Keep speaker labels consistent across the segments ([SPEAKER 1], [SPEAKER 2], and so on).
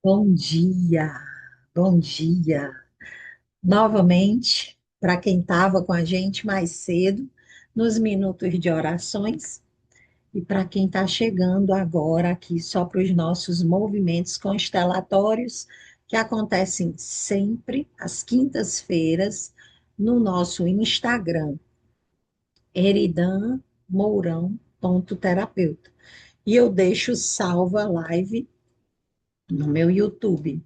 [SPEAKER 1] Bom dia, bom dia. Novamente, para quem estava com a gente mais cedo, nos minutos de orações, e para quem está chegando agora aqui só para os nossos movimentos constelatórios, que acontecem sempre às quintas-feiras no nosso Instagram, eridanmourão.terapeuta. E eu deixo salva a live no meu YouTube.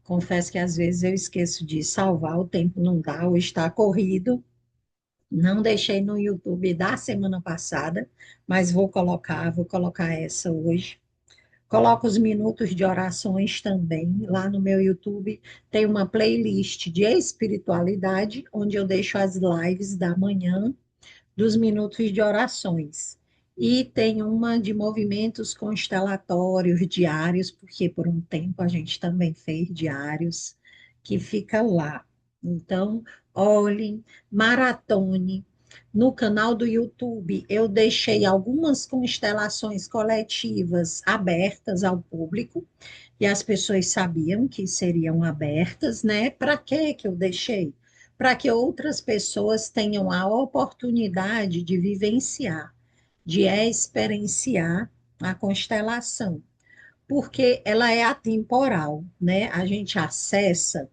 [SPEAKER 1] Confesso que às vezes eu esqueço de salvar, o tempo não dá, ou está corrido. Não deixei no YouTube da semana passada, mas vou colocar essa hoje. Coloco os minutos de orações também. Lá no meu YouTube tem uma playlist de espiritualidade, onde eu deixo as lives da manhã dos minutos de orações. E tem uma de movimentos constelatórios diários, porque por um tempo a gente também fez diários, que fica lá. Então, olhem, maratone. No canal do YouTube, eu deixei algumas constelações coletivas abertas ao público, e as pessoas sabiam que seriam abertas, né? Para que eu deixei? Para que outras pessoas tenham a oportunidade de vivenciar, de experienciar a constelação, porque ela é atemporal, né? A gente acessa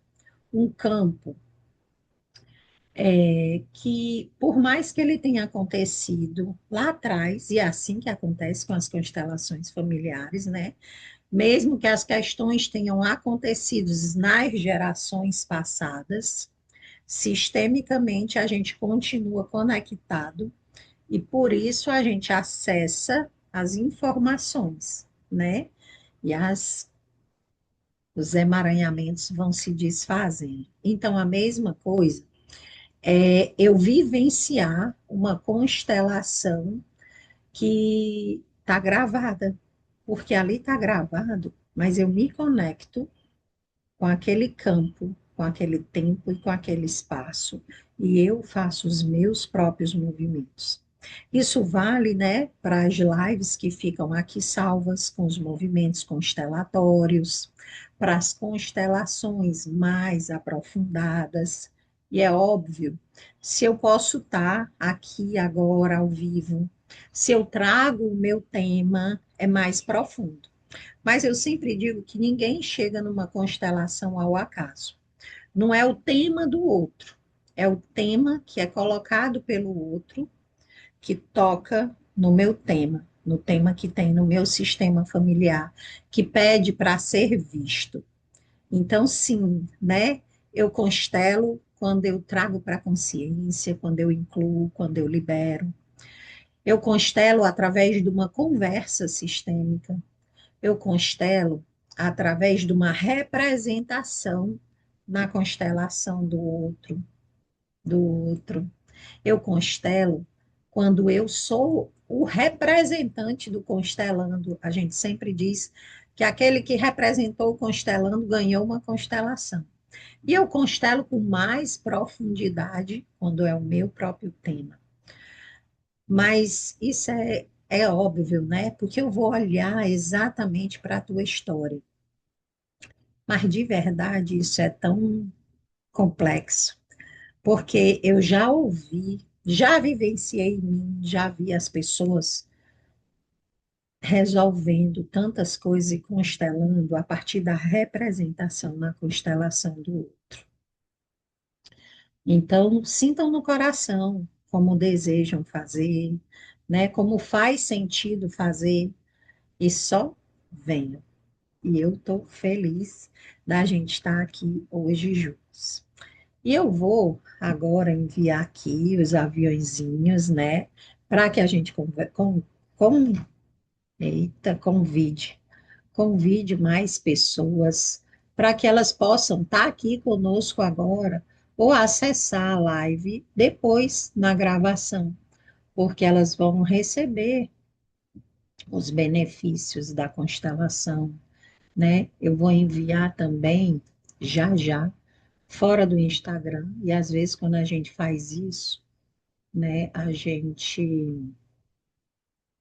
[SPEAKER 1] um campo que, por mais que ele tenha acontecido lá atrás, e é assim que acontece com as constelações familiares, né? Mesmo que as questões tenham acontecido nas gerações passadas, sistemicamente a gente continua conectado e por isso a gente acessa as informações, né? E os emaranhamentos vão se desfazendo. Então, a mesma coisa é eu vivenciar uma constelação que está gravada, porque ali está gravado, mas eu me conecto com aquele campo, com aquele tempo e com aquele espaço, e eu faço os meus próprios movimentos. Isso vale, né, para as lives que ficam aqui salvas com os movimentos constelatórios, para as constelações mais aprofundadas. E é óbvio, se eu posso estar aqui agora ao vivo, se eu trago o meu tema, é mais profundo. Mas eu sempre digo que ninguém chega numa constelação ao acaso. Não é o tema do outro, é o tema que é colocado pelo outro que toca no meu tema, no tema que tem no meu sistema familiar, que pede para ser visto. Então, sim, né? Eu constelo quando eu trago para a consciência, quando eu incluo, quando eu libero. Eu constelo através de uma conversa sistêmica. Eu constelo através de uma representação na constelação do outro. Eu constelo quando eu sou o representante do constelando. A gente sempre diz que aquele que representou o constelando ganhou uma constelação. E eu constelo com mais profundidade quando é o meu próprio tema. Mas isso é óbvio, né? Porque eu vou olhar exatamente para a tua história. Mas de verdade isso é tão complexo, porque eu já ouvi, já vivenciei em mim, já vi as pessoas resolvendo tantas coisas e constelando a partir da representação na constelação do outro. Então, sintam no coração como desejam fazer, né? Como faz sentido fazer e só venham. E eu estou feliz da gente estar aqui hoje juntos. E eu vou agora enviar aqui os aviõezinhos, né? Para que a gente convide mais pessoas, para que elas possam estar aqui conosco agora ou acessar a live depois na gravação, porque elas vão receber os benefícios da constelação, né? Eu vou enviar também, já já, fora do Instagram, e às vezes quando a gente faz isso, né, a gente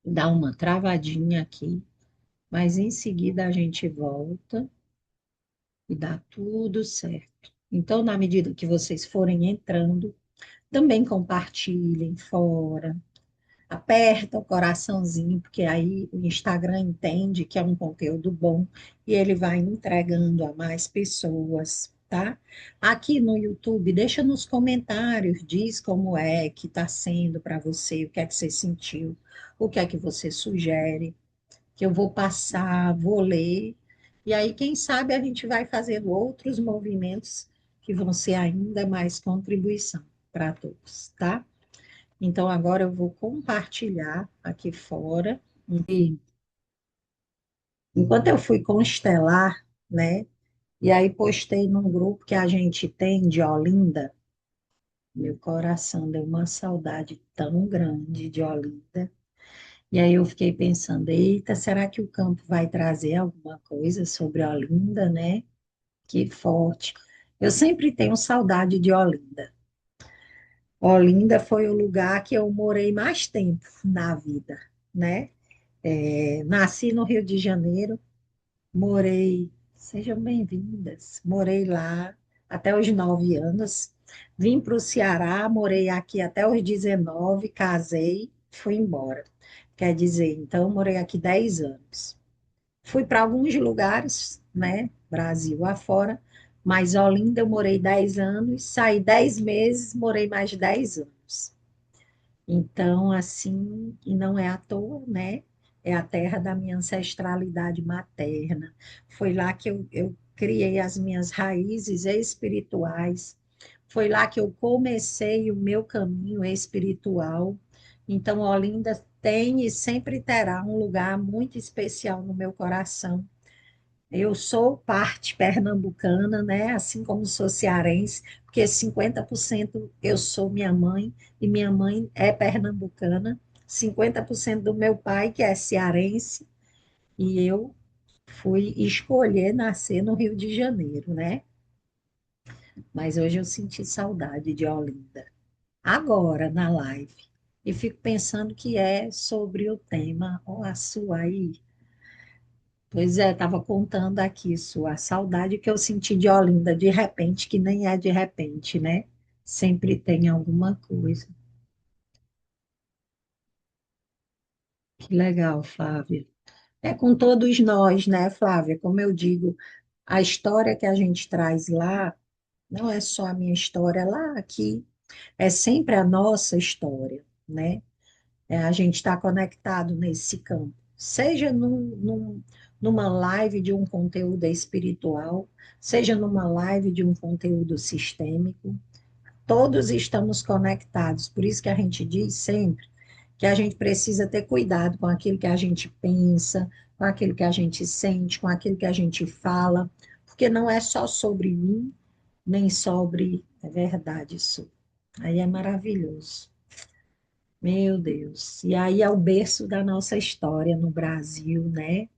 [SPEAKER 1] dá uma travadinha aqui, mas em seguida a gente volta e dá tudo certo. Então, na medida que vocês forem entrando, também compartilhem fora, aperta o coraçãozinho, porque aí o Instagram entende que é um conteúdo bom e ele vai entregando a mais pessoas, tá? Aqui no YouTube, deixa nos comentários, diz como é que está sendo para você, o que é que você sentiu, o que é que você sugere, que eu vou passar, vou ler, e aí, quem sabe, a gente vai fazendo outros movimentos que vão ser ainda mais contribuição para todos, tá? Então, agora eu vou compartilhar aqui fora. E enquanto eu fui constelar, né? E aí postei num grupo que a gente tem de Olinda, meu coração deu uma saudade tão grande de Olinda. E aí eu fiquei pensando, eita, será que o campo vai trazer alguma coisa sobre Olinda, né? Que forte. Eu sempre tenho saudade de Olinda. Olinda foi o lugar que eu morei mais tempo na vida, né? Nasci no Rio de Janeiro, morei, sejam bem-vindas, morei lá até os 9 anos, vim para o Ceará, morei aqui até os 19, casei, fui embora. Quer dizer, então, morei aqui 10 anos. Fui para alguns lugares, né, Brasil afora, mas Olinda eu morei 10 anos, saí 10 meses, morei mais 10 anos. Então, assim, e não é à toa, né? É a terra da minha ancestralidade materna. Foi lá que eu criei as minhas raízes espirituais. Foi lá que eu comecei o meu caminho espiritual. Então, Olinda tem e sempre terá um lugar muito especial no meu coração. Eu sou parte pernambucana, né? Assim como sou cearense, porque 50% eu sou minha mãe, e minha mãe é pernambucana, 50% do meu pai, que é cearense, e eu fui escolher nascer no Rio de Janeiro, né? Mas hoje eu senti saudade de Olinda. Agora, na live. E fico pensando que é sobre o tema, ó, a sua aí. Pois é, estava contando aqui sua saudade que eu senti de Olinda, de repente, que nem é de repente, né? Sempre tem alguma coisa. Que legal, Flávia. É com todos nós, né, Flávia? Como eu digo, a história que a gente traz lá não é só a minha história lá aqui, é sempre a nossa história, né? A gente está conectado nesse campo, seja numa live de um conteúdo espiritual, seja numa live de um conteúdo sistêmico, todos estamos conectados. Por isso que a gente diz sempre que a gente precisa ter cuidado com aquilo que a gente pensa, com aquilo que a gente sente, com aquilo que a gente fala, porque não é só sobre mim, nem sobre, é verdade isso. Aí é maravilhoso. Meu Deus. E aí é o berço da nossa história no Brasil, né?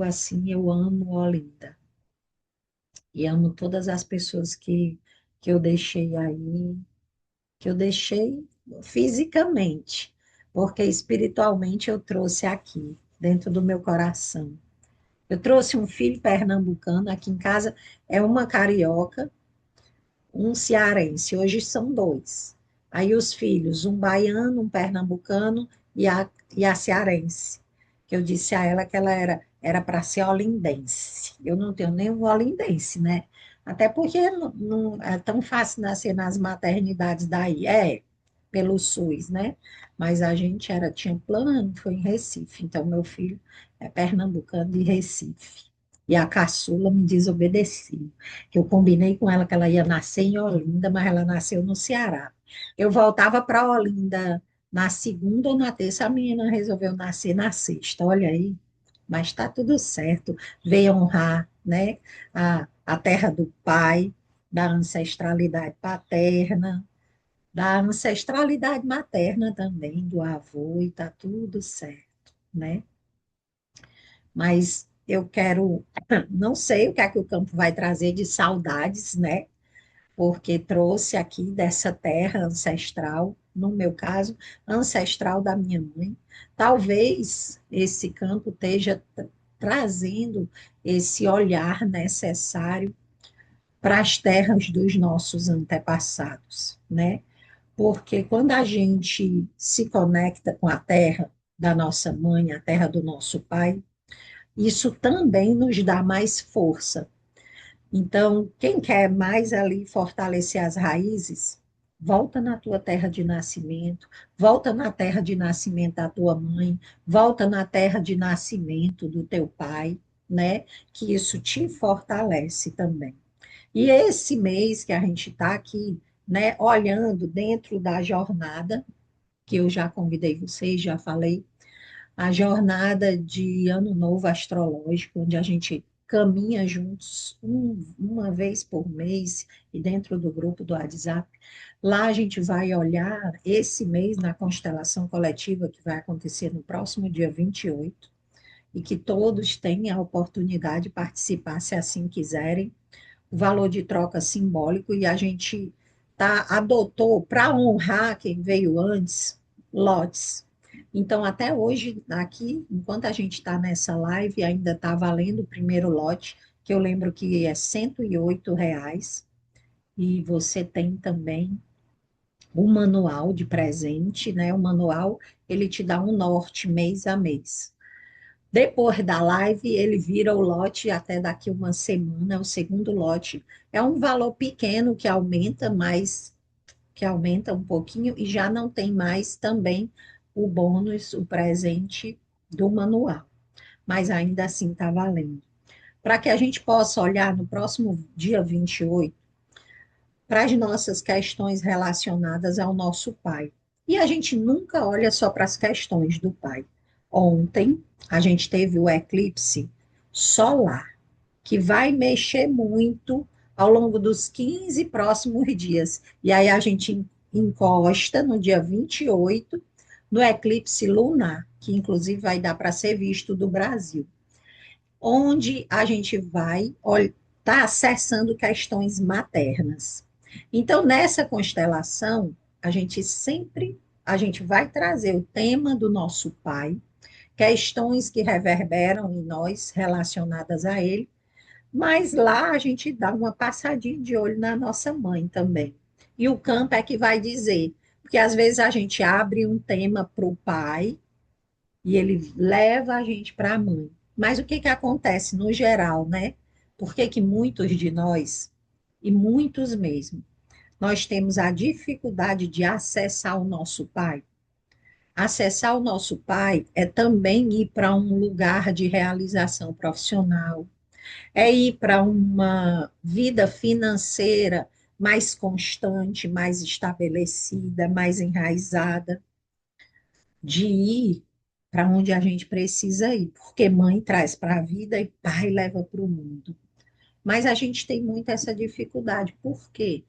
[SPEAKER 1] Assim, eu amo Olinda. E amo todas as pessoas que eu deixei aí, que eu deixei fisicamente, porque espiritualmente eu trouxe aqui, dentro do meu coração. Eu trouxe um filho pernambucano aqui em casa, é uma carioca, um cearense, hoje são dois. Aí os filhos, um baiano, um pernambucano e a cearense, que eu disse a ela que ela era para ser olindense. Eu não tenho nenhum olindense, né? Até porque não é tão fácil nascer nas maternidades daí. É, pelo SUS, né? Mas a gente tinha plano, foi em Recife. Então, meu filho é pernambucano de Recife. E a caçula me desobedeceu. Eu combinei com ela que ela ia nascer em Olinda, mas ela nasceu no Ceará. Eu voltava para Olinda na segunda ou na terça, a menina resolveu nascer na sexta, olha aí. Mas está tudo certo. Veio honrar, né, a terra do pai, da ancestralidade paterna, da ancestralidade materna também, do avô, e está tudo certo, né? Mas eu quero, não sei o que é que o campo vai trazer de saudades, né? Porque trouxe aqui dessa terra ancestral, no meu caso, ancestral da minha mãe. Talvez esse campo esteja trazendo esse olhar necessário para as terras dos nossos antepassados, né? Porque quando a gente se conecta com a terra da nossa mãe, a terra do nosso pai, isso também nos dá mais força. Então, quem quer mais ali fortalecer as raízes, volta na tua terra de nascimento, volta na terra de nascimento da tua mãe, volta na terra de nascimento do teu pai, né? Que isso te fortalece também. E esse mês que a gente está aqui, né, olhando dentro da jornada, que eu já convidei vocês, já falei, a jornada de Ano Novo Astrológico, onde a gente caminha juntos uma vez por mês e dentro do grupo do WhatsApp. Lá a gente vai olhar esse mês na constelação coletiva que vai acontecer no próximo dia 28 e que todos têm a oportunidade de participar, se assim quiserem, o valor de troca simbólico, e a gente adotou, para honrar quem veio antes, lotes. Então, até hoje, aqui, enquanto a gente está nessa live, ainda está valendo o primeiro lote, que eu lembro que é R$ 108, e você tem também o manual de presente, né? O manual, ele te dá um norte mês a mês. Depois da live, ele vira o lote até daqui uma semana, o segundo lote. É um valor pequeno que aumenta, mas que aumenta um pouquinho e já não tem mais também o bônus, o presente do manual. Mas ainda assim está valendo. Para que a gente possa olhar no próximo dia 28 para as nossas questões relacionadas ao nosso pai. E a gente nunca olha só para as questões do pai. Ontem a gente teve o eclipse solar, que vai mexer muito ao longo dos 15 próximos dias. E aí a gente encosta no dia 28 no eclipse lunar, que inclusive vai dar para ser visto do Brasil, onde a gente vai estar acessando questões maternas. Então, nessa constelação, a gente vai trazer o tema do nosso pai, questões que reverberam em nós relacionadas a ele, mas lá a gente dá uma passadinha de olho na nossa mãe também. E o campo é que vai dizer, porque às vezes a gente abre um tema para o pai e ele leva a gente para a mãe. Mas o que que acontece no geral, né? Por que que muitos de nós, e muitos mesmo, nós temos a dificuldade de acessar o nosso pai? Acessar o nosso pai é também ir para um lugar de realização profissional, é ir para uma vida financeira mais constante, mais estabelecida, mais enraizada, de ir para onde a gente precisa ir, porque mãe traz para a vida e pai leva para o mundo. Mas a gente tem muito essa dificuldade. Por quê?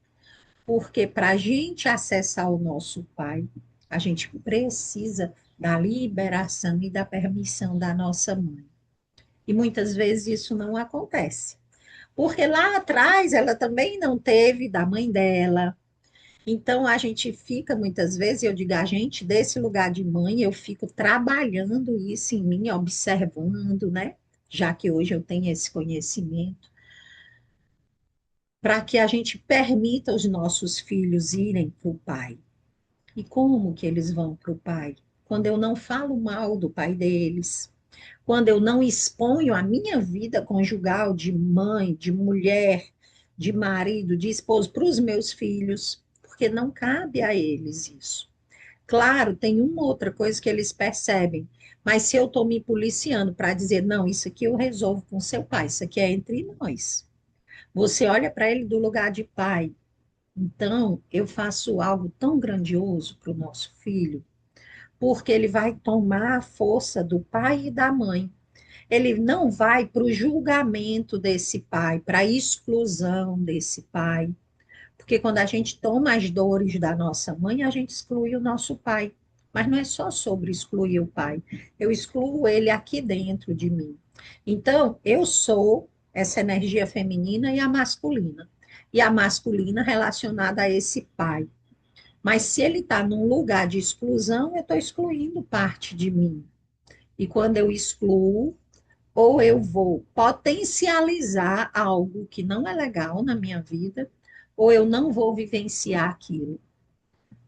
[SPEAKER 1] Porque para a gente acessar o nosso pai, a gente precisa da liberação e da permissão da nossa mãe. E muitas vezes isso não acontece. Porque lá atrás ela também não teve da mãe dela. Então a gente fica muitas vezes, eu digo a gente, desse lugar de mãe, eu fico trabalhando isso em mim, observando, né? Já que hoje eu tenho esse conhecimento, para que a gente permita os nossos filhos irem para o pai. E como que eles vão para o pai? Quando eu não falo mal do pai deles, quando eu não exponho a minha vida conjugal de mãe, de mulher, de marido, de esposo para os meus filhos, porque não cabe a eles isso. Claro, tem uma outra coisa que eles percebem, mas se eu estou me policiando para dizer, não, isso aqui eu resolvo com seu pai, isso aqui é entre nós. Você olha para ele do lugar de pai. Então, eu faço algo tão grandioso para o nosso filho, porque ele vai tomar a força do pai e da mãe. Ele não vai para o julgamento desse pai, para a exclusão desse pai. Porque quando a gente toma as dores da nossa mãe, a gente exclui o nosso pai. Mas não é só sobre excluir o pai, eu excluo ele aqui dentro de mim. Então, eu sou essa energia feminina e a masculina. E a masculina relacionada a esse pai. Mas se ele está num lugar de exclusão, eu estou excluindo parte de mim. E quando eu excluo, ou eu vou potencializar algo que não é legal na minha vida, ou eu não vou vivenciar aquilo.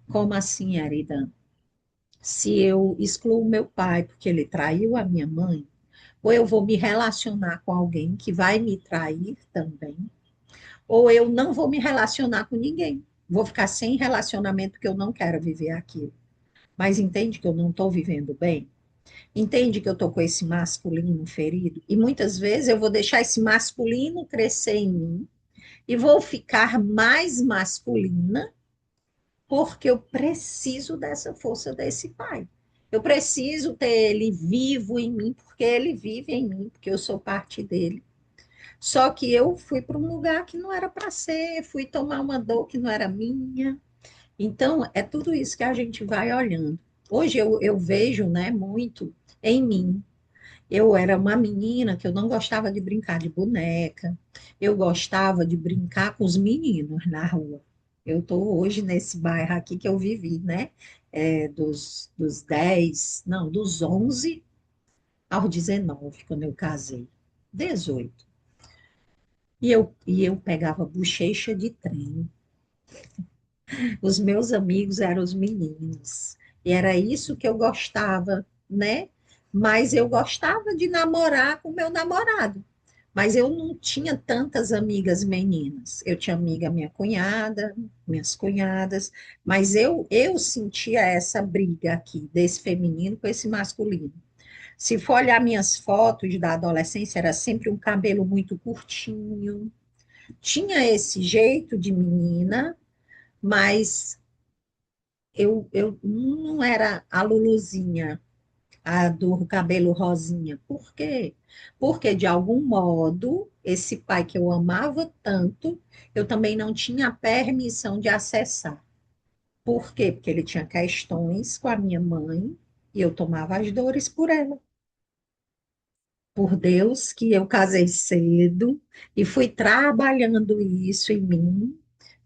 [SPEAKER 1] Como assim, Eridan? Se eu excluo meu pai porque ele traiu a minha mãe, ou eu vou me relacionar com alguém que vai me trair também, ou eu não vou me relacionar com ninguém. Vou ficar sem relacionamento porque eu não quero viver aquilo. Mas entende que eu não estou vivendo bem? Entende que eu estou com esse masculino ferido? E muitas vezes eu vou deixar esse masculino crescer em mim e vou ficar mais masculina porque eu preciso dessa força desse pai. Eu preciso ter ele vivo em mim, porque ele vive em mim, porque eu sou parte dele. Só que eu fui para um lugar que não era para ser, fui tomar uma dor que não era minha. Então, é tudo isso que a gente vai olhando. Hoje eu vejo, né, muito em mim. Eu era uma menina que eu não gostava de brincar de boneca, eu gostava de brincar com os meninos na rua. Eu estou hoje nesse bairro aqui que eu vivi, né? Dos 10, não, dos 11 aos 19, quando eu casei. 18. E eu pegava bochecha de trem. Os meus amigos eram os meninos. E era isso que eu gostava, né? Mas eu gostava de namorar com meu namorado. Mas eu não tinha tantas amigas meninas. Eu tinha amiga minha cunhada, minhas cunhadas, mas eu sentia essa briga aqui desse feminino com esse masculino. Se for olhar minhas fotos da adolescência, era sempre um cabelo muito curtinho. Tinha esse jeito de menina, mas eu não era a Luluzinha, a do cabelo rosinha. Por quê? Porque, de algum modo, esse pai que eu amava tanto, eu também não tinha permissão de acessar. Por quê? Porque ele tinha questões com a minha mãe e eu tomava as dores por ela. Por Deus, que eu casei cedo e fui trabalhando isso em mim.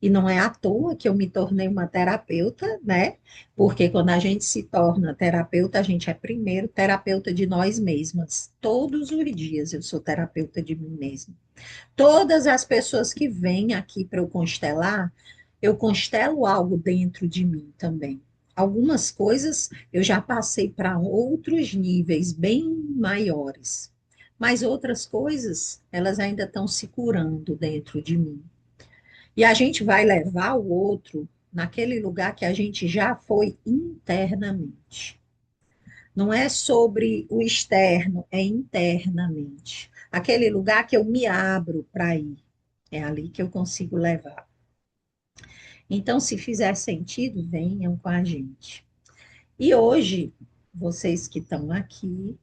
[SPEAKER 1] E não é à toa que eu me tornei uma terapeuta, né? Porque quando a gente se torna terapeuta, a gente é primeiro terapeuta de nós mesmas. Todos os dias eu sou terapeuta de mim mesma. Todas as pessoas que vêm aqui para eu constelo algo dentro de mim também. Algumas coisas eu já passei para outros níveis bem maiores, mas outras coisas, elas ainda estão se curando dentro de mim. E a gente vai levar o outro naquele lugar que a gente já foi internamente. Não é sobre o externo, é internamente. Aquele lugar que eu me abro para ir, é ali que eu consigo levar. Então, se fizer sentido, venham com a gente. E hoje, vocês que estão aqui,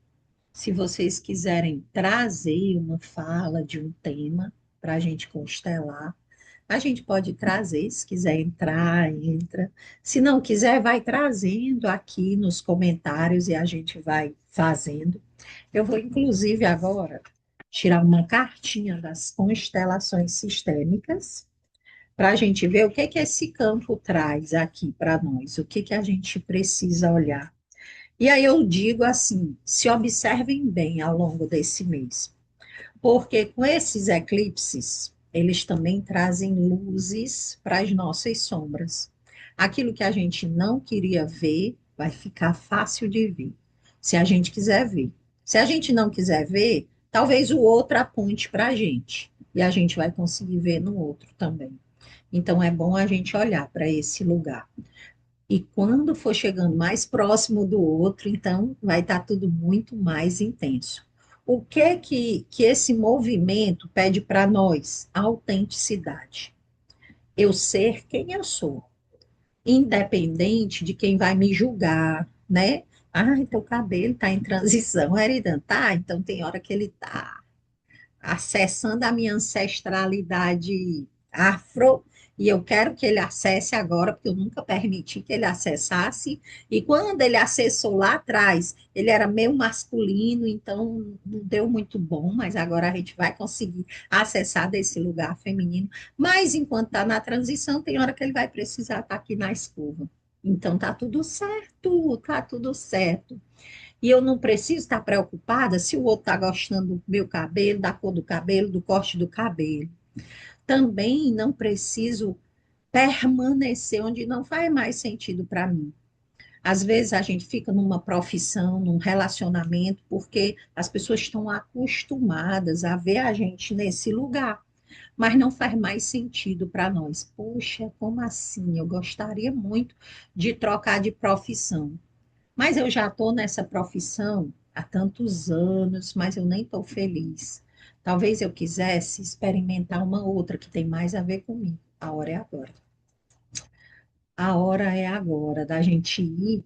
[SPEAKER 1] se vocês quiserem trazer uma fala de um tema para a gente constelar, a gente pode trazer, se quiser entrar, entra. Se não quiser, vai trazendo aqui nos comentários e a gente vai fazendo. Eu vou, inclusive, agora tirar uma cartinha das constelações sistêmicas para a gente ver o que que esse campo traz aqui para nós, o que que a gente precisa olhar. E aí eu digo assim, se observem bem ao longo desse mês, porque com esses eclipses, eles também trazem luzes para as nossas sombras. Aquilo que a gente não queria ver, vai ficar fácil de ver, se a gente quiser ver. Se a gente não quiser ver, talvez o outro aponte para a gente, e a gente vai conseguir ver no outro também. Então, é bom a gente olhar para esse lugar. E quando for chegando mais próximo do outro, então vai estar tudo muito mais intenso. O que esse movimento pede para nós? Autenticidade. Eu ser quem eu sou, independente de quem vai me julgar, né? Ah, teu cabelo está em transição, Eridan. Tá, então tem hora que ele está acessando a minha ancestralidade afro, e eu quero que ele acesse agora, porque eu nunca permiti que ele acessasse. E quando ele acessou lá atrás, ele era meio masculino, então não deu muito bom, mas agora a gente vai conseguir acessar desse lugar feminino. Mas enquanto está na transição, tem hora que ele vai precisar estar aqui na escova. Então tá tudo certo, tá tudo certo. E eu não preciso estar preocupada se o outro está gostando do meu cabelo, da cor do cabelo, do corte do cabelo. Também não preciso permanecer onde não faz mais sentido para mim. Às vezes a gente fica numa profissão, num relacionamento, porque as pessoas estão acostumadas a ver a gente nesse lugar, mas não faz mais sentido para nós. Poxa, como assim? Eu gostaria muito de trocar de profissão, mas eu já estou nessa profissão há tantos anos, mas eu nem estou feliz. Talvez eu quisesse experimentar uma outra que tem mais a ver comigo. A hora é agora. A hora é agora da gente ir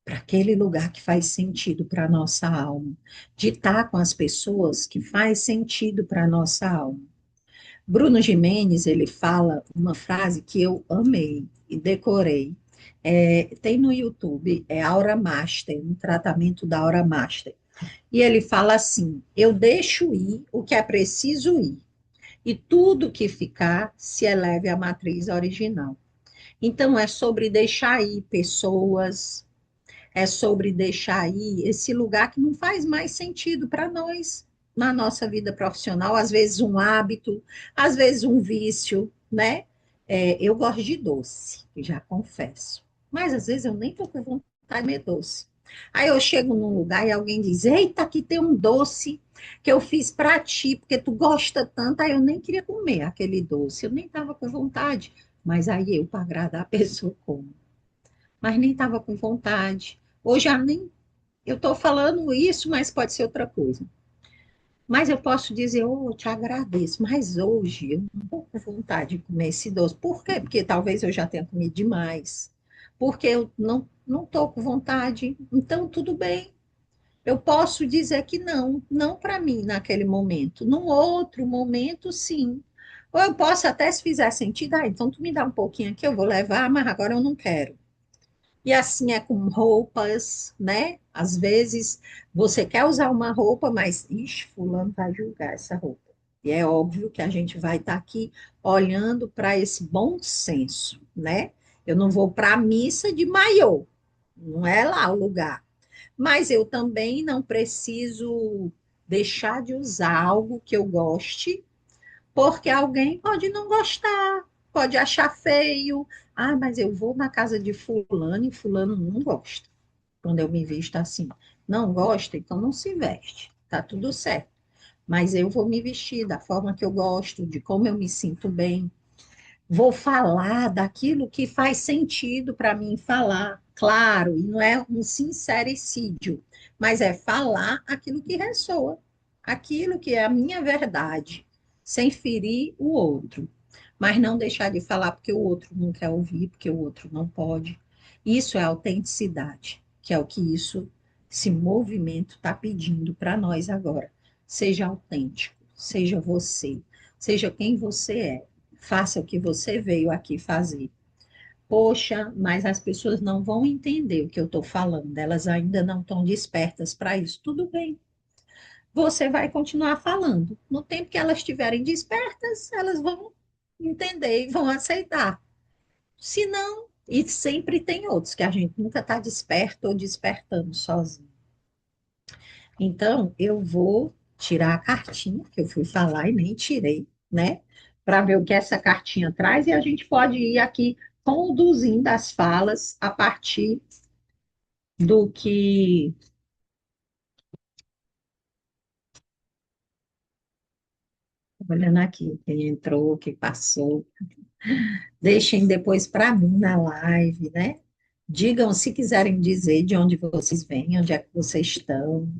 [SPEAKER 1] para aquele lugar que faz sentido para a nossa alma, de estar com as pessoas que faz sentido para a nossa alma. Bruno Gimenez, ele fala uma frase que eu amei e decorei. Tem no YouTube, é Aura Master, um tratamento da Aura Master. E ele fala assim: eu deixo ir o que é preciso ir, e tudo que ficar se eleve à matriz original. Então, é sobre deixar ir pessoas, é sobre deixar aí esse lugar que não faz mais sentido para nós na nossa vida profissional, às vezes um hábito, às vezes um vício, né? Eu gosto de doce, já confesso, mas às vezes eu nem estou com vontade de comer doce. Aí eu chego num lugar e alguém diz: eita, aqui tem um doce que eu fiz para ti, porque tu gosta tanto. Aí eu nem queria comer aquele doce, eu nem estava com vontade, mas aí eu, para agradar a pessoa, como, mas nem estava com vontade. Hoje já nem eu estou falando isso, mas pode ser outra coisa. Mas eu posso dizer, oh, eu te agradeço, mas hoje eu não estou com vontade de comer esse doce. Por quê? Porque talvez eu já tenha comido demais. Porque eu não estou com vontade. Então, tudo bem. Eu posso dizer que não, não para mim naquele momento. Num outro momento, sim. Ou eu posso até, se fizer sentido, então tu me dá um pouquinho aqui, eu vou levar, mas agora eu não quero. E assim é com roupas, né? Às vezes você quer usar uma roupa, mas, ixi, fulano vai julgar essa roupa. E é óbvio que a gente vai estar aqui olhando para esse bom senso, né? Eu não vou para a missa de maiô, não é lá o lugar. Mas eu também não preciso deixar de usar algo que eu goste porque alguém pode não gostar, pode achar feio. Ah, mas eu vou na casa de fulano e fulano não gosta. Quando eu me visto assim, não gosta, então não se veste. Tá tudo certo. Mas eu vou me vestir da forma que eu gosto, de como eu me sinto bem. Vou falar daquilo que faz sentido para mim falar. Claro, e não é um sincericídio, mas é falar aquilo que ressoa, aquilo que é a minha verdade, sem ferir o outro. Mas não deixar de falar porque o outro não quer ouvir, porque o outro não pode. Isso é autenticidade, que é o que esse movimento está pedindo para nós agora. Seja autêntico, seja você, seja quem você é, faça o que você veio aqui fazer. Poxa, mas as pessoas não vão entender o que eu estou falando, elas ainda não estão despertas para isso. Tudo bem, você vai continuar falando. No tempo que elas estiverem despertas, elas vão entender e vão aceitar. Se não, e sempre tem outros que a gente nunca está desperto ou despertando sozinho. Então, eu vou tirar a cartinha que eu fui falar e nem tirei, né? Para ver o que essa cartinha traz e a gente pode ir aqui conduzindo as falas a partir do que. Olhando aqui, quem entrou, quem passou. Deixem depois para mim na live, né? Digam se quiserem dizer de onde vocês vêm, onde é que vocês estão.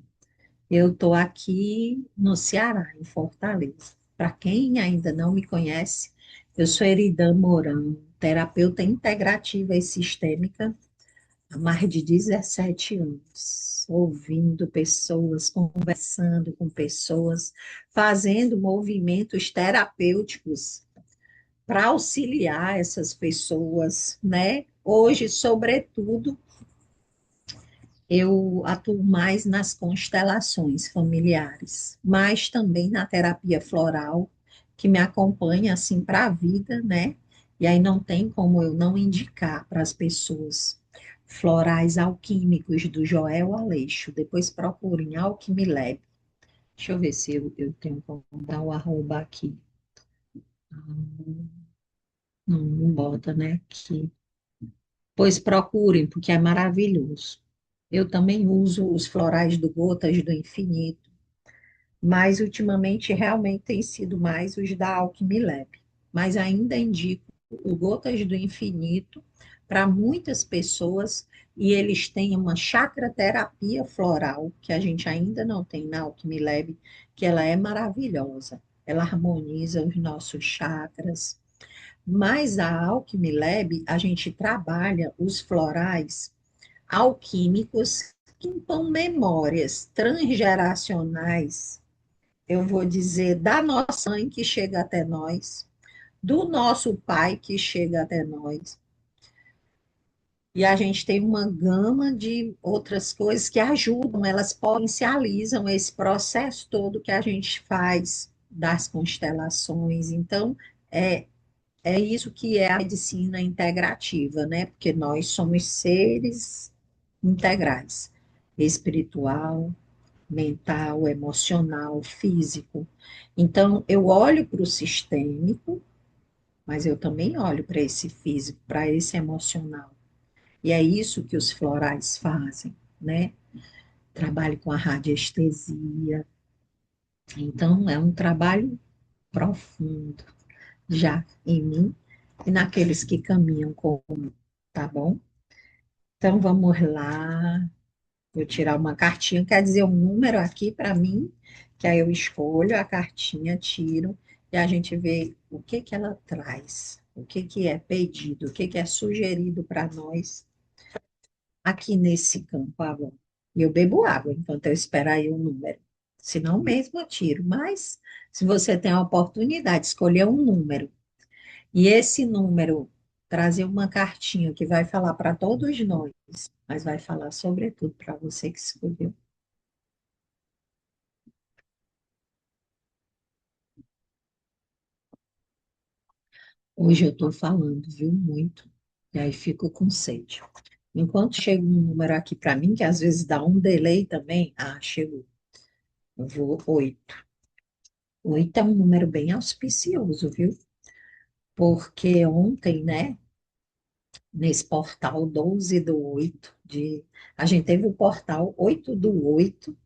[SPEAKER 1] Eu estou aqui no Ceará, em Fortaleza. Para quem ainda não me conhece, eu sou Eridan Mourão, terapeuta integrativa e sistêmica há mais de 17 anos, ouvindo pessoas, conversando com pessoas, fazendo movimentos terapêuticos para auxiliar essas pessoas, né? Hoje, sobretudo, eu atuo mais nas constelações familiares, mas também na terapia floral, que me acompanha assim para a vida, né? E aí não tem como eu não indicar para as pessoas Florais Alquímicos, do Joel Aleixo. Depois procurem Alquimilab. Deixa eu ver se eu tenho como dar o arroba aqui. Não, não bota, né? Aqui. Pois procurem, porque é maravilhoso. Eu também uso os florais do Gotas do Infinito, mas ultimamente realmente tem sido mais os da Alchemy Lab. Mas ainda indico o Gotas do Infinito para muitas pessoas e eles têm uma chakra terapia floral que a gente ainda não tem na Alchemy Lab, que ela é maravilhosa. Ela harmoniza os nossos chakras. Mas a Alchemy Lab, a gente trabalha os florais alquímicos que limpam memórias transgeracionais, eu vou dizer, da nossa mãe que chega até nós, do nosso pai que chega até nós. E a gente tem uma gama de outras coisas que ajudam, elas potencializam esse processo todo que a gente faz das constelações. Então, é, é isso que é a medicina integrativa, né? Porque nós somos seres integrais, espiritual, mental, emocional, físico. Então, eu olho para o sistêmico, mas eu também olho para esse físico, para esse emocional. E é isso que os florais fazem, né? Trabalho com a radiestesia. Então, é um trabalho profundo já em mim e naqueles que caminham comigo, tá bom? Então, vamos lá. Vou tirar uma cartinha, quer dizer, um número aqui para mim, que aí eu escolho a cartinha, tiro, e a gente vê o que que ela traz, o que que é pedido, o que que é sugerido para nós aqui nesse campo agora. E eu bebo água enquanto eu esperar aí o número. Se não mesmo eu tiro, mas se você tem a oportunidade de escolher um número, e esse número trazer uma cartinha que vai falar para todos nós, mas vai falar sobretudo para você que escolheu. Hoje eu estou falando, viu, muito, e aí fico com sede. Enquanto chega um número aqui para mim, que às vezes dá um delay também, chegou. Eu vou 8. 8 é um número bem auspicioso, viu? Porque ontem, né, nesse portal 12 do 8, a gente teve o portal 8 do 8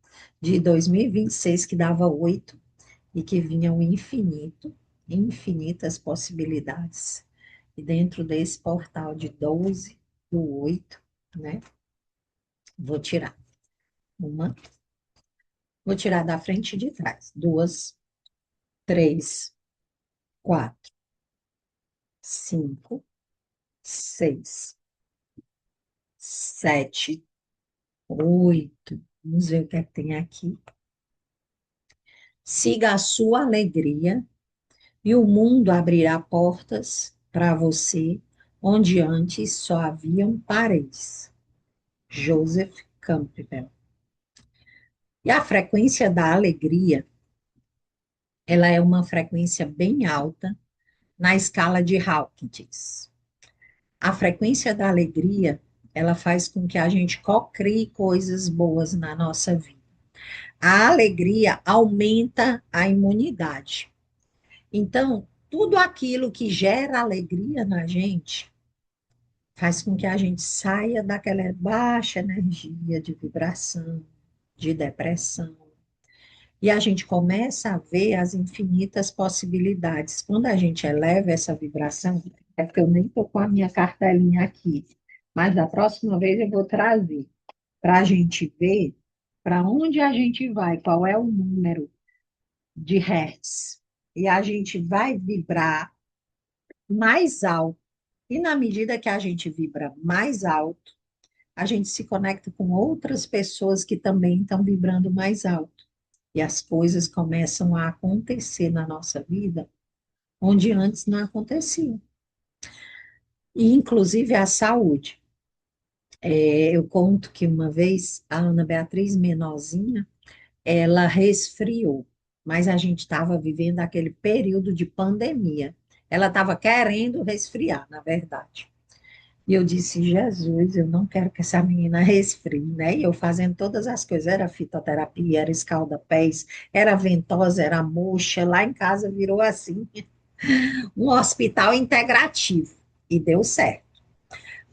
[SPEAKER 1] de 2026, que dava 8 e que vinha o infinito, infinitas possibilidades. E dentro desse portal de 12 do 8, né? Vou tirar uma, vou tirar da frente e de trás. Duas, três, quatro, cinco, seis, sete, oito. Vamos ver o que é que tem aqui. Siga a sua alegria e o mundo abrirá portas para você onde antes só haviam paredes. Joseph Campbell. E a frequência da alegria, ela é uma frequência bem alta na escala de Hawkins. A frequência da alegria, ela faz com que a gente cocrie coisas boas na nossa vida. A alegria aumenta a imunidade. Então, tudo aquilo que gera alegria na gente faz com que a gente saia daquela baixa energia de vibração, de depressão, e a gente começa a ver as infinitas possibilidades. Quando a gente eleva essa vibração, é que eu nem estou com a minha cartelinha aqui, mas da próxima vez eu vou trazer para a gente ver para onde a gente vai, qual é o número de hertz. E a gente vai vibrar mais alto. E na medida que a gente vibra mais alto, a gente se conecta com outras pessoas que também estão vibrando mais alto. E as coisas começam a acontecer na nossa vida onde antes não aconteciam. E, inclusive, a saúde. Eu conto que uma vez a Ana Beatriz, menorzinha, ela resfriou, mas a gente estava vivendo aquele período de pandemia. Ela estava querendo resfriar, na verdade. E eu disse, Jesus, eu não quero que essa menina resfrie, né? E eu fazendo todas as coisas, era fitoterapia, era escalda-pés, era ventosa, era moxa, lá em casa virou assim, um hospital integrativo. E deu certo.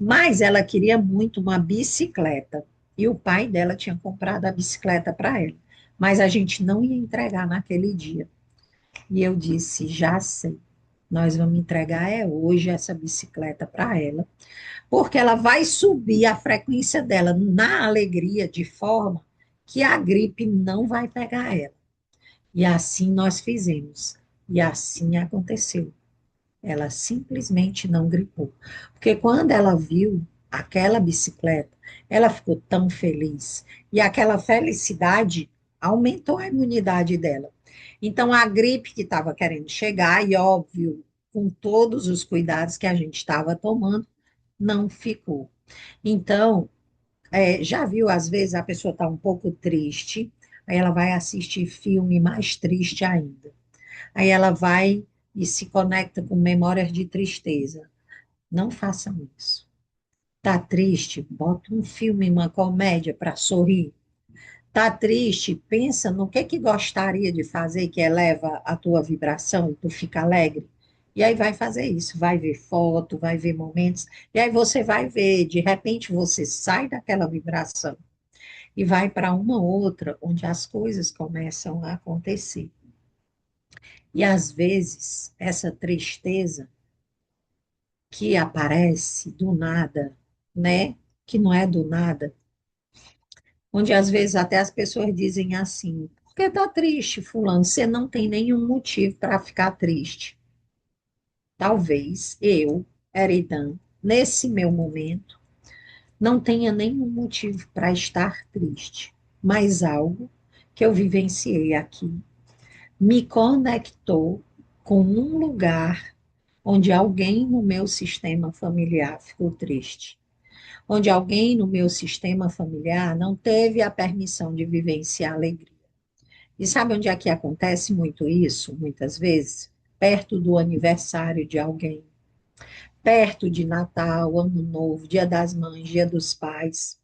[SPEAKER 1] Mas ela queria muito uma bicicleta. E o pai dela tinha comprado a bicicleta para ela. Mas a gente não ia entregar naquele dia. E eu disse, já sei, nós vamos entregar é hoje essa bicicleta para ela, porque ela vai subir a frequência dela na alegria de forma que a gripe não vai pegar ela. E assim nós fizemos. E assim aconteceu. Ela simplesmente não gripou. Porque quando ela viu aquela bicicleta, ela ficou tão feliz. E aquela felicidade aumentou a imunidade dela. Então, a gripe que estava querendo chegar, e óbvio, com todos os cuidados que a gente estava tomando, não ficou. Então, já viu, às vezes a pessoa está um pouco triste, aí ela vai assistir filme mais triste ainda. Aí ela vai e se conecta com memórias de tristeza. Não façam isso. Tá triste? Bota um filme, uma comédia para sorrir. Tá triste? Pensa no que gostaria de fazer que eleva a tua vibração e tu fica alegre. E aí vai fazer isso, vai ver foto, vai ver momentos, e aí você vai ver, de repente você sai daquela vibração e vai para uma outra onde as coisas começam a acontecer. E às vezes essa tristeza que aparece do nada, né? Que não é do nada, onde às vezes até as pessoas dizem assim: por que tá triste, fulano? Você não tem nenhum motivo para ficar triste. Talvez eu, Eridan, nesse meu momento, não tenha nenhum motivo para estar triste, mas algo que eu vivenciei aqui me conectou com um lugar onde alguém no meu sistema familiar ficou triste, onde alguém no meu sistema familiar não teve a permissão de vivenciar a alegria. E sabe onde é que acontece muito isso, muitas vezes? Perto do aniversário de alguém, perto de Natal, Ano Novo, Dia das Mães, Dia dos Pais.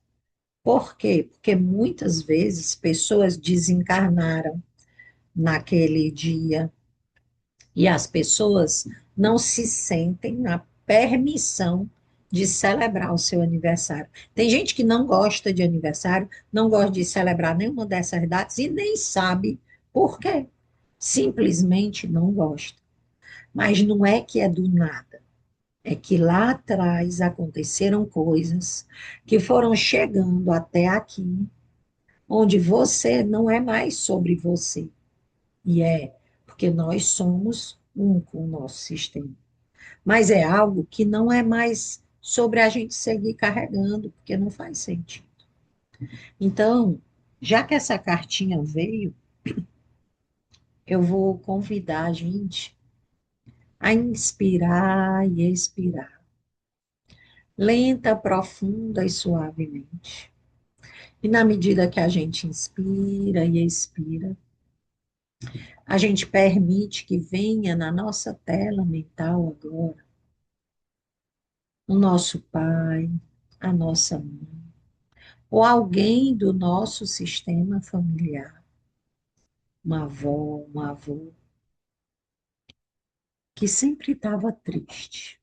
[SPEAKER 1] Por quê? Porque muitas vezes pessoas desencarnaram naquele dia e as pessoas não se sentem na permissão de celebrar o seu aniversário. Tem gente que não gosta de aniversário, não gosta de celebrar nenhuma dessas datas e nem sabe por quê. Simplesmente não gosta. Mas não é que é do nada. É que lá atrás aconteceram coisas que foram chegando até aqui, onde você não é mais sobre você. E é porque nós somos um com o nosso sistema. Mas é algo que não é mais sobre a gente seguir carregando, porque não faz sentido. Então, já que essa cartinha veio, eu vou convidar a gente a inspirar e expirar, lenta, profunda e suavemente. E na medida que a gente inspira e expira, a gente permite que venha na nossa tela mental agora o nosso pai, a nossa mãe, ou alguém do nosso sistema familiar, uma avó, um avô, que sempre estava triste.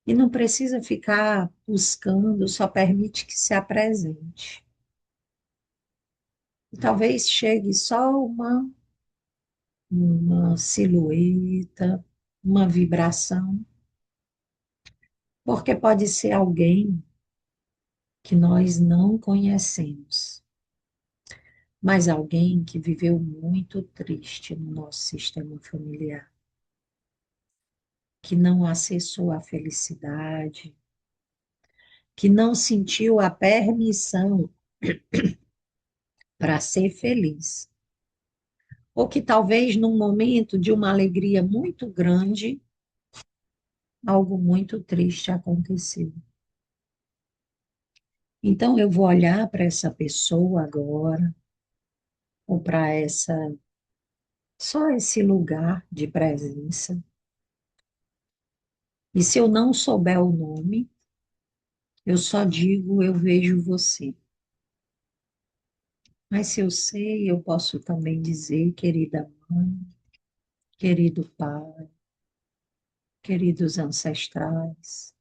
[SPEAKER 1] E não precisa ficar buscando, só permite que se apresente. E talvez chegue só uma silhueta, uma vibração, porque pode ser alguém que nós não conhecemos, mas alguém que viveu muito triste no nosso sistema familiar, que não acessou a felicidade, que não sentiu a permissão para ser feliz, ou que talvez num momento de uma alegria muito grande, algo muito triste aconteceu. Então eu vou olhar para essa pessoa agora, ou para essa só esse lugar de presença E se eu não souber o nome, eu só digo eu vejo você. Mas se eu sei, eu posso também dizer, querida mãe, querido pai, queridos ancestrais,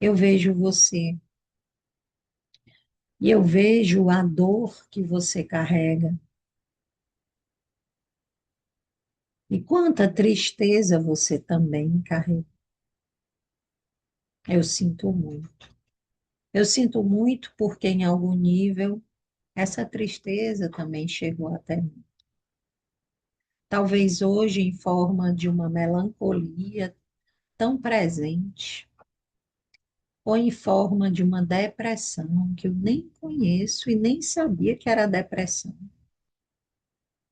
[SPEAKER 1] eu vejo você. E eu vejo a dor que você carrega. E quanta tristeza você também carrega. Eu sinto muito. Eu sinto muito porque, em algum nível, essa tristeza também chegou até mim. Talvez hoje em forma de uma melancolia tão presente, ou em forma de uma depressão que eu nem conheço e nem sabia que era depressão.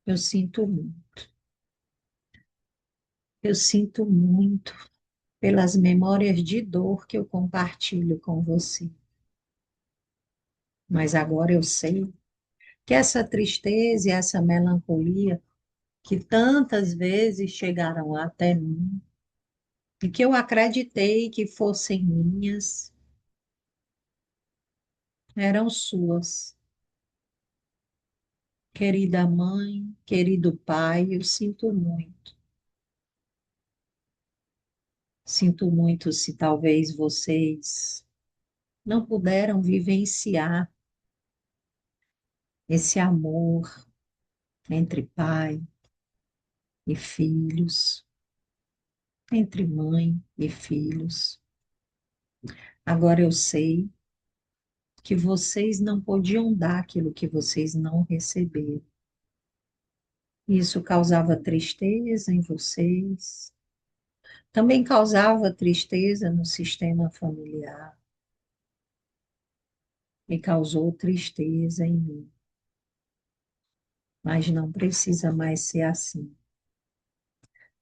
[SPEAKER 1] Eu sinto muito. Eu sinto muito pelas memórias de dor que eu compartilho com você. Mas agora eu sei que essa tristeza e essa melancolia que tantas vezes chegaram até mim e que eu acreditei que fossem minhas, eram suas. Querida mãe, querido pai, eu sinto muito. Sinto muito se talvez vocês não puderam vivenciar esse amor entre pai e filhos, entre mãe e filhos. Agora eu sei que vocês não podiam dar aquilo que vocês não receberam. Isso causava tristeza em vocês, também causava tristeza no sistema familiar e causou tristeza em mim. Mas não precisa mais ser assim.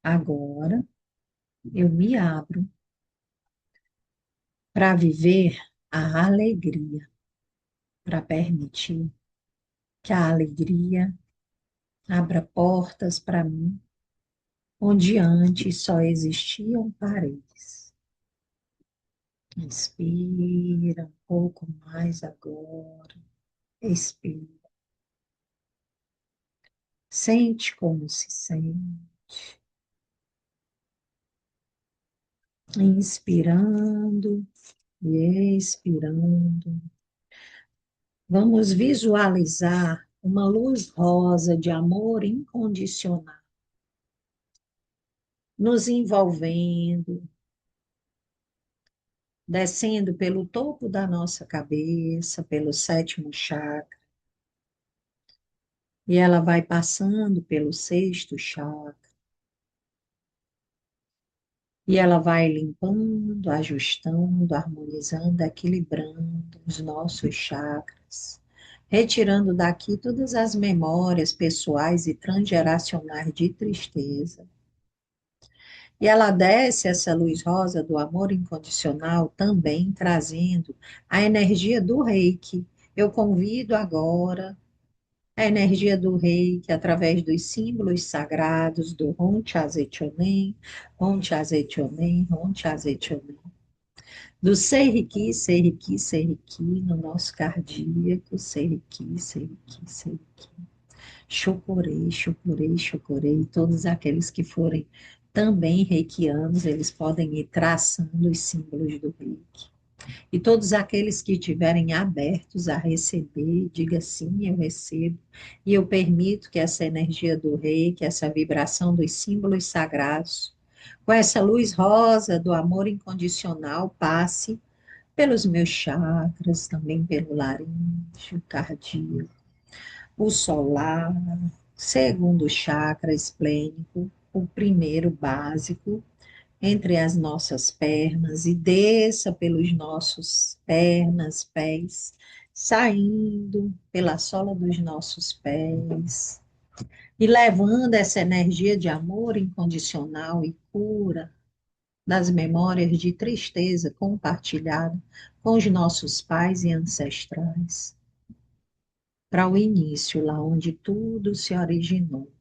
[SPEAKER 1] Agora eu me abro para viver a alegria, para permitir que a alegria abra portas para mim, onde antes só existiam paredes. Inspira um pouco mais agora. Expira. Sente como se sente. Inspirando e expirando. Vamos visualizar uma luz rosa de amor incondicional, nos envolvendo, descendo pelo topo da nossa cabeça, pelo sétimo chakra, e ela vai passando pelo sexto chakra, e ela vai limpando, ajustando, harmonizando, equilibrando os nossos chakras, retirando daqui todas as memórias pessoais e transgeracionais de tristeza. E ela desce essa luz rosa do amor incondicional também trazendo a energia do reiki. Eu convido agora a energia do reiki através dos símbolos sagrados do Hon Chaze Chonen, Hon Chaze Chonen, Hon Chaze Chonen. Do Seiriki, Seiriki, Seiriki, no nosso cardíaco, Seiriki, Seiriki, Seiriki. Chocorei, chocorei, chocorei. Todos aqueles que forem também reikianos, eles podem ir traçando os símbolos do reiki. E todos aqueles que estiverem abertos a receber, diga sim, eu recebo. E eu permito que essa energia do reiki, essa vibração dos símbolos sagrados, com essa luz rosa do amor incondicional, passe pelos meus chakras, também pelo laríngeo, cardíaco, o solar, segundo chakra esplênico, o primeiro básico, entre as nossas pernas e desça pelos nossos pernas, pés, saindo pela sola dos nossos pés e levando essa energia de amor incondicional e cura das memórias de tristeza compartilhada com os nossos pais e ancestrais para o início, lá onde tudo se originou.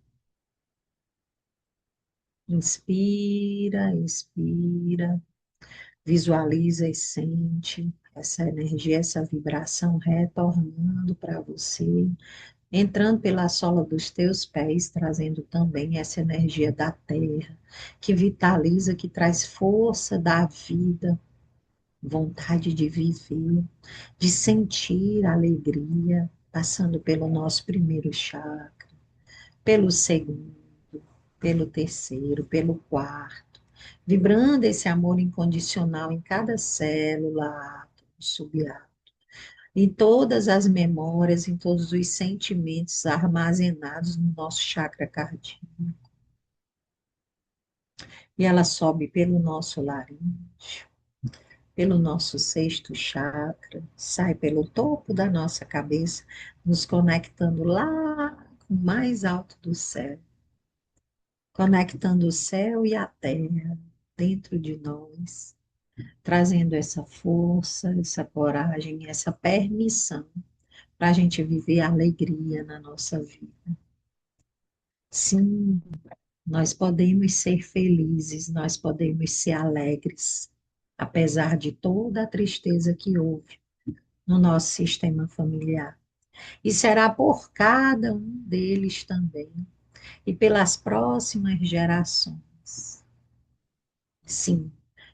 [SPEAKER 1] Inspira, expira, Visualiza e sente essa energia, essa vibração retornando para você, entrando pela sola dos teus pés, trazendo também essa energia da terra, que vitaliza, que traz força da vida, vontade de viver, de sentir alegria, passando pelo nosso primeiro chakra, pelo segundo, pelo terceiro, pelo quarto, vibrando esse amor incondicional em cada célula, átomo, subátomo, em todas as memórias, em todos os sentimentos armazenados no nosso chakra cardíaco. E ela sobe pelo nosso laríngeo, pelo nosso sexto chakra, sai pelo topo da nossa cabeça, nos conectando lá com o mais alto do céu, conectando o céu e a terra dentro de nós, trazendo essa força, essa coragem, essa permissão para a gente viver a alegria na nossa vida. Sim, nós podemos ser felizes, nós podemos ser alegres, apesar de toda a tristeza que houve no nosso sistema familiar. E será por cada um deles também, e pelas próximas gerações. Sim,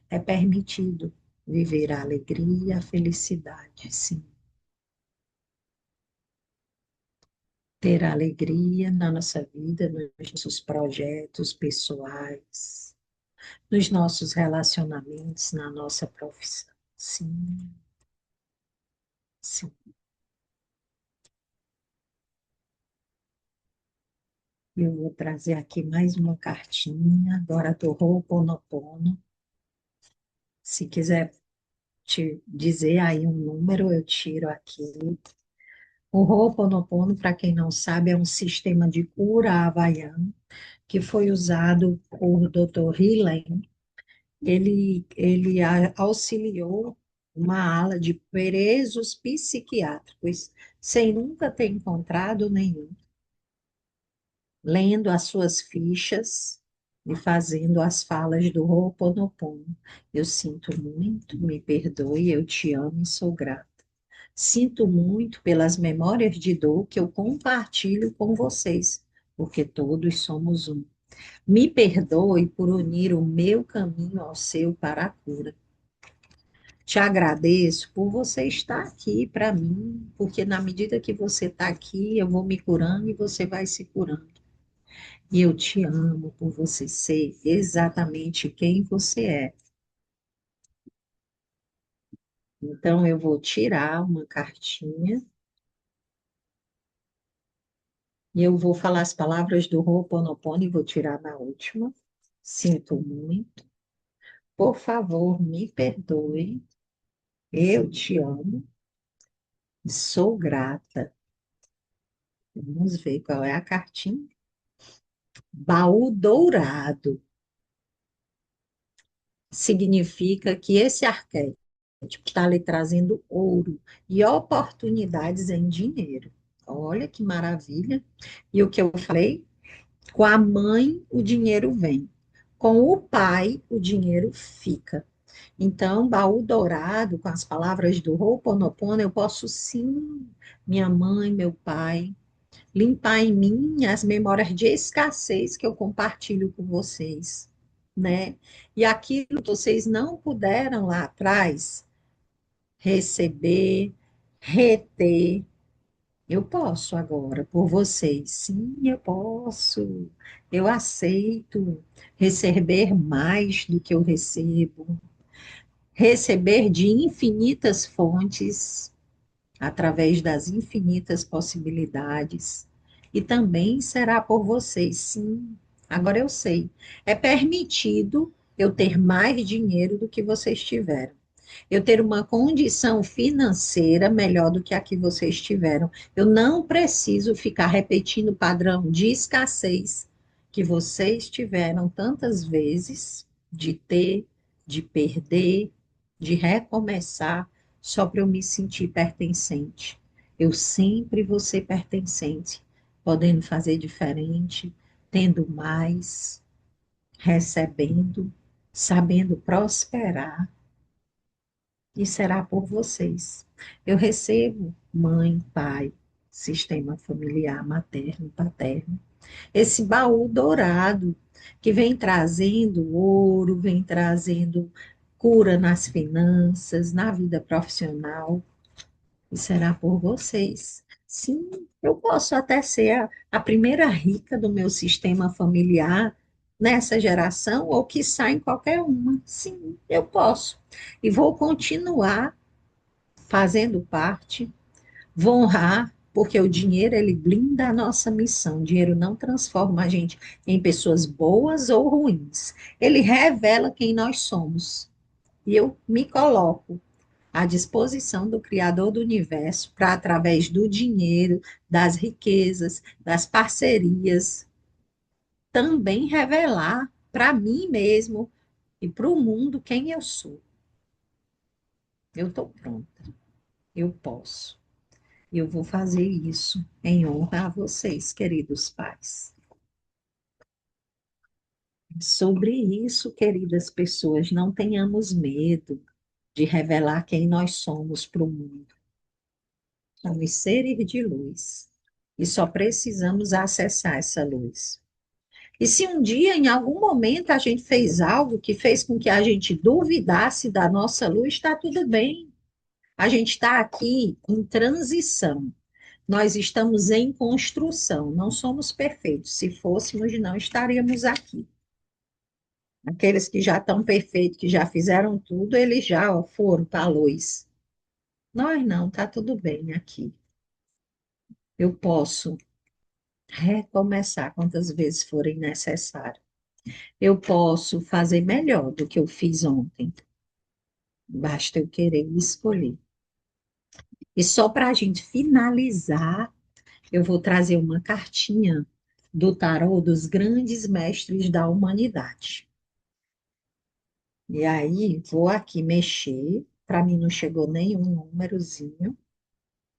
[SPEAKER 1] é permitido viver a alegria, a felicidade, sim. Ter alegria na nossa vida, nos nossos projetos pessoais, nos nossos relacionamentos, na nossa profissão. Sim, sim. Eu vou trazer aqui mais uma cartinha, agora do Ho'oponopono. Se quiser te dizer aí um número, eu tiro aqui. O Ho'oponopono, para quem não sabe, é um sistema de cura havaiano que foi usado por Dr. Helen. Ele auxiliou uma ala de presos psiquiátricos, sem nunca ter encontrado nenhum, lendo as suas fichas e fazendo as falas do Ho'oponopono. Eu sinto muito, me perdoe, eu te amo e sou grata. Sinto muito pelas memórias de dor que eu compartilho com vocês, porque todos somos um. Me perdoe por unir o meu caminho ao seu para a cura. Te agradeço por você estar aqui para mim, porque na medida que você está aqui, eu vou me curando e você vai se curando. E eu te amo por você ser exatamente quem você é. Então, eu vou tirar uma cartinha e eu vou falar as palavras do Ho'oponopono e vou tirar na última. Sinto muito. Por favor, me perdoe. Eu te amo e sou grata. Vamos ver qual é a cartinha. Baú dourado. Significa que esse arquétipo está lhe trazendo ouro e oportunidades em dinheiro. Olha que maravilha. E o que eu falei? Com a mãe, o dinheiro vem. Com o pai, o dinheiro fica. Então, baú dourado, com as palavras do Ho'oponopono, eu posso sim, minha mãe, meu pai, limpar em mim as memórias de escassez que eu compartilho com vocês, né? E aquilo que vocês não puderam lá atrás receber, reter, eu posso agora por vocês. Sim, eu posso. Eu aceito receber mais do que eu recebo, receber de infinitas fontes através das infinitas possibilidades. E também será por vocês, sim. Agora eu sei. É permitido eu ter mais dinheiro do que vocês tiveram. Eu ter uma condição financeira melhor do que a que vocês tiveram. Eu não preciso ficar repetindo o padrão de escassez que vocês tiveram tantas vezes de ter, de perder, de recomeçar só para eu me sentir pertencente. Eu sempre vou ser pertencente, podendo fazer diferente, tendo mais, recebendo, sabendo prosperar. e será por vocês. Eu recebo mãe, pai, sistema familiar materno, paterno, esse baú dourado que vem trazendo ouro, vem trazendo cura nas finanças, na vida profissional, e será por vocês. Sim, eu posso até ser a primeira rica do meu sistema familiar nessa geração, ou quiçá em qualquer uma. Sim, eu posso. E vou continuar fazendo parte, vou honrar, porque o dinheiro ele blinda a nossa missão. O dinheiro não transforma a gente em pessoas boas ou ruins. Ele revela quem nós somos. E eu me coloco à disposição do Criador do Universo para, através do dinheiro, das riquezas, das parcerias, também revelar para mim mesmo e para o mundo quem eu sou. Eu estou pronta, eu posso. Eu vou fazer isso em honra a vocês, queridos pais. Sobre isso, queridas pessoas, não tenhamos medo de revelar quem nós somos para o mundo. Somos seres de luz e só precisamos acessar essa luz. E se um dia, em algum momento, a gente fez algo que fez com que a gente duvidasse da nossa luz, está tudo bem. A gente está aqui em transição. Nós estamos em construção, não somos perfeitos. Se fôssemos, não estaríamos aqui. Aqueles que já estão perfeitos, que já fizeram tudo, eles já ó, foram para a luz. Nós não, está tudo bem aqui. Eu posso recomeçar quantas vezes forem necessário. Eu posso fazer melhor do que eu fiz ontem. Basta eu querer e escolher. E só para a gente finalizar, eu vou trazer uma cartinha do tarô dos grandes mestres da humanidade. E aí, vou aqui mexer, para mim não chegou nenhum númerozinho,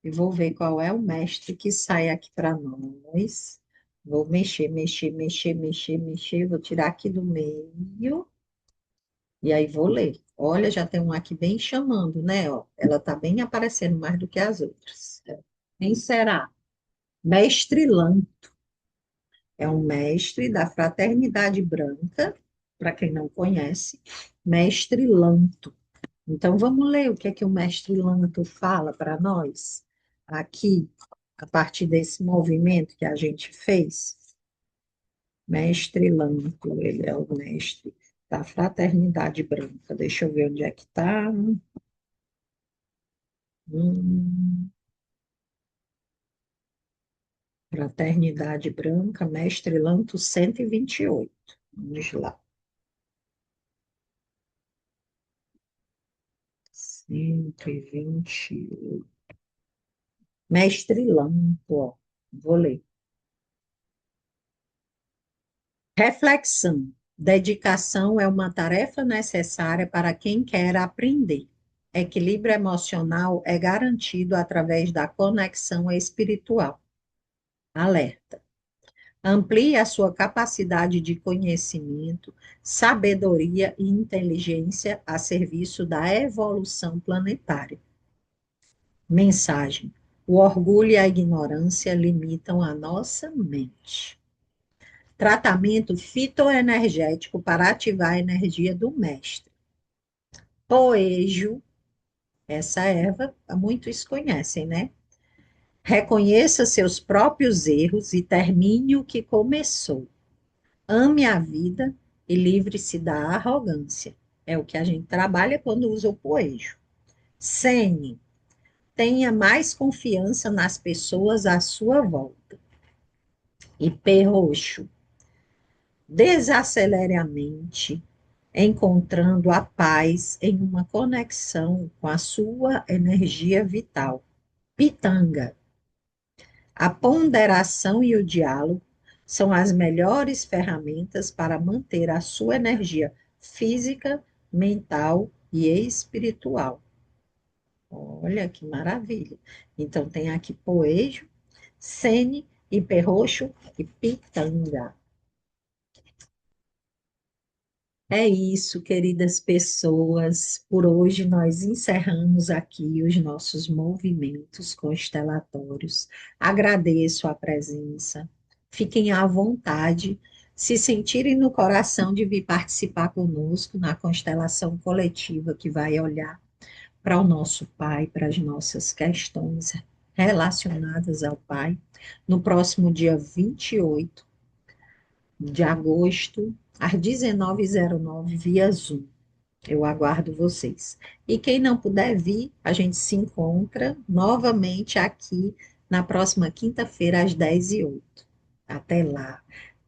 [SPEAKER 1] e vou ver qual é o mestre que sai aqui para nós. Vou mexer, mexer, mexer, mexer, mexer, vou tirar aqui do meio, e aí vou ler. Olha, já tem um aqui bem chamando, né? Ó, ela tá bem aparecendo mais do que as outras. Quem será? Mestre Lan. É um mestre da Fraternidade Branca, para quem não conhece, Mestre Lanto. Então, vamos ler o que é que o Mestre Lanto fala para nós, aqui, a partir desse movimento que a gente fez. Mestre Lanto, ele é o mestre da Fraternidade Branca. Deixa eu ver onde é que está. Fraternidade Branca, Mestre Lanto 128. Vamos lá. 128. Mestre Lampo, ó. Vou ler. Reflexão. Dedicação é uma tarefa necessária para quem quer aprender. Equilíbrio emocional é garantido através da conexão espiritual. Alerta. Amplie a sua capacidade de conhecimento, sabedoria e inteligência a serviço da evolução planetária. Mensagem: o orgulho e a ignorância limitam a nossa mente. Tratamento fitoenergético para ativar a energia do mestre. Poejo, essa erva, muitos conhecem, né? Reconheça seus próprios erros e termine o que começou. Ame a vida e livre-se da arrogância. É o que a gente trabalha quando usa o poejo. Sene, tenha mais confiança nas pessoas à sua volta. E perroxo, desacelere a mente, encontrando a paz em uma conexão com a sua energia vital. Pitanga, a ponderação e o diálogo são as melhores ferramentas para manter a sua energia física, mental e espiritual. Olha que maravilha. Então, tem aqui poejo, sene, hiperroxo e pitanga. É isso, queridas pessoas. Por hoje nós encerramos aqui os nossos movimentos constelatórios. Agradeço a presença. Fiquem à vontade. Se sentirem no coração de vir participar conosco na constelação coletiva que vai olhar para o nosso Pai, para as nossas questões relacionadas ao Pai, no próximo dia 28 de agosto, às 19h09, via Zoom. Eu aguardo vocês. E quem não puder vir, a gente se encontra novamente aqui na próxima quinta-feira, às 10h08. Até lá.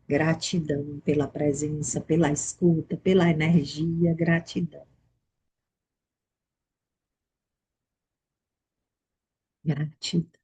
[SPEAKER 1] Gratidão pela presença, pela escuta, pela energia. Gratidão. Gratidão.